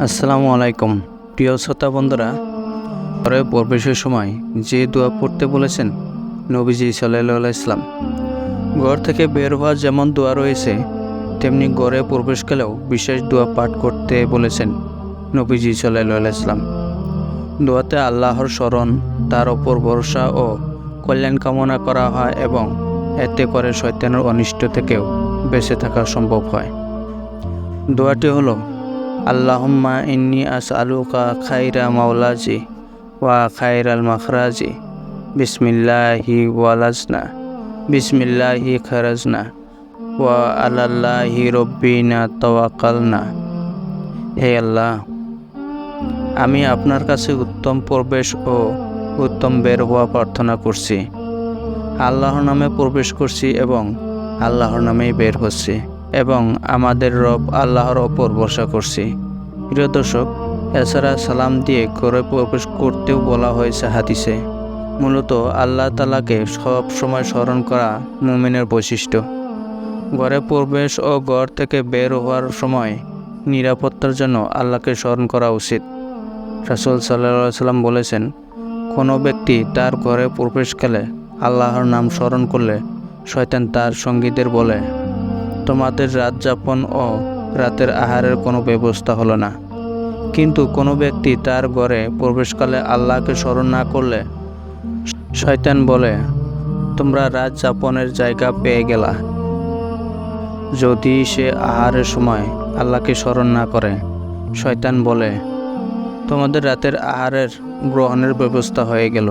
আসসালামু আলাইকুম। প্রিয় শ্রোতা বন্ধুরা, ঘরে প্রবেশের সময় যে দোয়া পড়তে বলেছেন নবীজি সাল্লাল্লাহু আলাইহি সাল্লাম, ঘর থেকে বের হওয়া যেমন দোয়া রয়েছে, তেমনি ঘরে প্রবেশকালেও বিশেষ দোয়া পাঠ করতে বলেছেন নবীজি সাল্লাল্লাহু আলাইহি সাল্লাম। দোয়াতে আল্লাহর স্মরণ, তার ওপর ভরসা ও কল্যাণ কামনা করা হয় এবং এতে করে শয়তানের অনিষ্ট থেকেও বেঁচে থাকা সম্ভব হয়। দোয়াটি হলো, আল্লাহুম্মা ইন্নী আসআলুকা খাইরা মাওলাজি ওয়া খাইরাল মাখরাজি, বিসমিল্লাহি ওয়ালাজনা, বিসমিল্লাহি খারাজনা, ওয়া আলাল্লাহি রব্বিনা তাওয়াক্কালনা। হে আল্লাহ, আমি আপনার কাছে উত্তম প্রবেশ ও উত্তম বের হওয়া প্রার্থনা করছি। আল্লাহর নামে প্রবেশ করছি এবং আল্লাহর নামেই বের হচ্ছি এবং আমাদের রব আল্লাহর ওপর ভরসা করছি। প্রিয় দর্শক, এছাড়া সালাম দিয়ে ঘরে প্রবেশ করতেও বলা হয়েছে হাদিসে। মূলত আল্লাহ তাআলাকে সব সময় স্মরণ করা মুমিনের বৈশিষ্ট্য। ঘরে প্রবেশ ও ঘর থেকে বের হওয়ার সময় নিরাপত্তার জন্য আল্লাহকে স্মরণ করা উচিত। রাসূল সাল্লাল্লাহু আলাইহি সাল্লাম বলেছেন, কোনো ব্যক্তি তার ঘরে প্রবেশকালে আল্লাহর নাম স্মরণ করলে শয়তান তার সঙ্গীদের বলে, তোমাদের রাত যাপন ও রাতের আহারের কোনো ব্যবস্থা হলো না। কিন্তু কোনো ব্যক্তি তার ঘরে প্রবেশকালে আল্লাহকে স্মরণ না করলে শয়তান বলে, তোমরা রাত যাপনের জায়গা পেয়ে গেলা। যদি সে আহারের সময় আল্লাহকে স্মরণ না করে, শয়তান বলে, তোমাদের রাতের আহারের গ্রহণের ব্যবস্থা হয়ে গেল।